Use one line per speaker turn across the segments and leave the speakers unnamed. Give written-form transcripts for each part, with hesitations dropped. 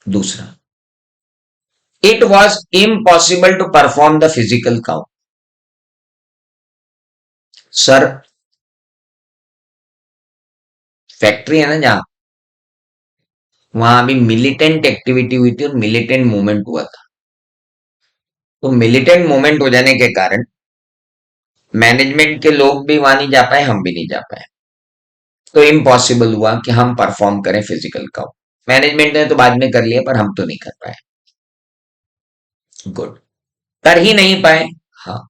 दूसरा, it was impossible to perform the physical count. Sir, factory है ना जहां, वहां अभी मिलिटेंट एक्टिविटी हुई थी और मिलिटेंट मूवमेंट हुआ था। तो मिलिटेंट मूवमेंट हो जाने के कारण मैनेजमेंट के लोग भी वहां नहीं जा पाए, हम भी नहीं जा पाए। तो इम्पॉसिबल हुआ कि हम परफॉर्म करें फिजिकल काउंट। मैनेजमेंट ने तो बाद में कर लिया, पर हम तो नहीं कर पाए। गुड। कर ही नहीं पाए। हाँ।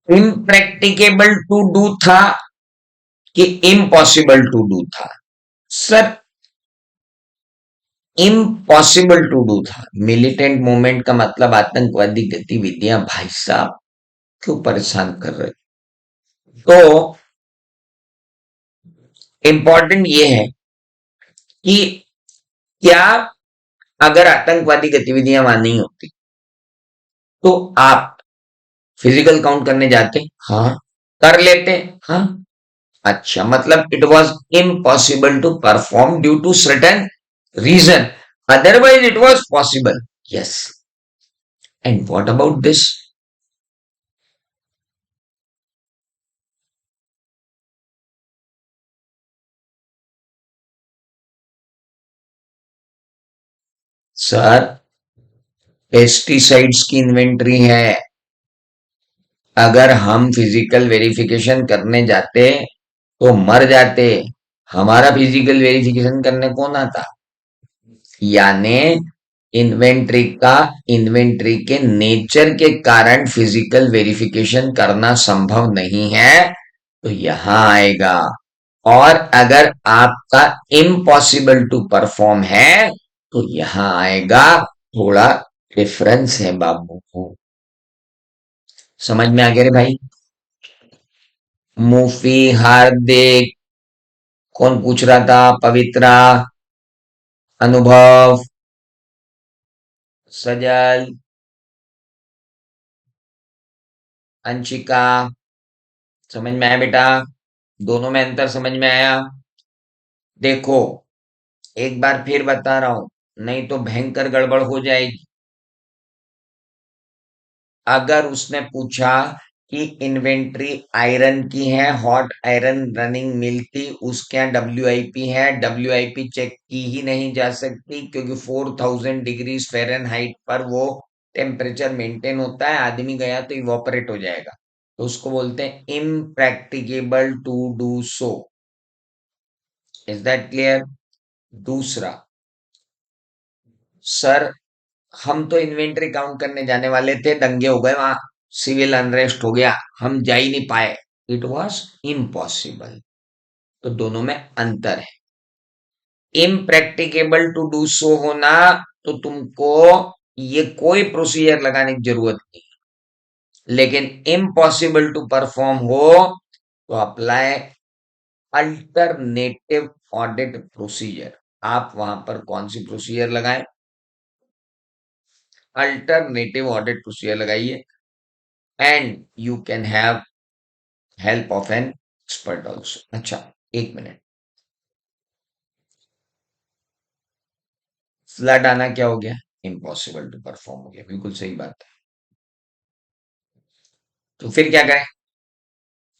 इम्प्रैक्टिकेबल टू डू था कि इम्पॉसिबल टू डू था? सर, इम्पॉसिबल टू डू था। मिलिटेंट मूवमेंट का मतलब आतंकवादी गतिविधियां, भाई साहब क्यों परेशान कर रहे? तो इंपॉर्टेंट ये है कि क्या, अगर आतंकवादी गतिविधियां वहां नहीं होती तो आप फिजिकल काउंट करने जाते? हाँ। कर लेते? हाँ। अच्छा, मतलब it was impossible to perform due to certain reason, otherwise it was possible. Yes. And what about this? Sir, pesticides की इन्वेंटरी है। अगर हम फिजिकल वेरिफिकेशन करने जाते तो मर जाते। हमारा फिजिकल वेरिफिकेशन करने कौन आता? यानी इन्वेंट्री के नेचर के कारण फिजिकल वेरिफिकेशन करना संभव नहीं है, तो यहां आएगा। और अगर आपका इम्पॉसिबल टू परफॉर्म है तो यहां आएगा। थोड़ा डिफरेंस है बाबू। समझ में आ गया रे भाई? मूफी, हार्दिक, कौन पूछ रहा था? पवित्रा, अनुभव, सजल, अंशिका। समझ में आया बेटा? दोनों में अंतर समझ में आया? देखो, एक बार फिर बता रहा हूं, नहीं तो भयंकर गड़बड़ हो जाएगी। अगर उसने पूछा कि इन्वेंट्री आयरन की है, हॉट आयरन रनिंग मिल थी, उसके यहाँ WIP है, WIP चेक की ही नहीं जा सकती क्योंकि 4000 डिग्री फ़ारेनहाइट पर वो टेम्परेचर मेंटेन होता है, आदमी गया तो इवोपरेट हो जाएगा। तो उसको बोलते हैं impracticable to do so. Is that clear? दूसरा, सर, हम तो इन्वेंटरी काउंट करने जाने वाले थे, दंगे हो गए वहां, सिविल अनरेस्ट हो गया, हम जा ही नहीं पाए। It was impossible. तो दोनों में अंतर है। इम्प्रैक्टिकेबल टू डू सो होना, तो तुमको ये कोई प्रोसीजर लगाने की जरूरत नहीं। लेकिन इम्पॉसिबल टू परफॉर्म हो तो अप्लाई अल्टरनेटिव ऑडिट प्रोसीजर। आप वहां पर कौन सी प्रोसीजर लगाएं? अल्टरनेटिव ऑडिट प्रोसीजर लगाइए। And you can have help of an expert also. अच्छा, एक मिनट। फ्लड आना क्या हो गया? इम्पॉसिबल टू परफॉर्म हो गया, बिल्कुल सही बात है। तो फिर क्या करें?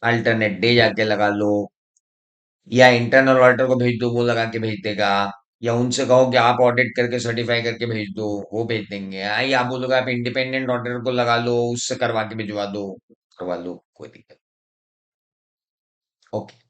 अल्टरनेट डे जाके लगा लो, या इंटरनल ऑडिटर को भेज दो, वो लगा के भेज देगा। या उनसे कहो कि आप ऑडिट करके सर्टिफाई करके भेज दो, वो भेज देंगे। या आप बोलोगे आप इंडिपेंडेंट ऑडिटर को लगा लो, उससे करवा के भिजवा दो, करवा लो, कोई दिक्कत। ओके।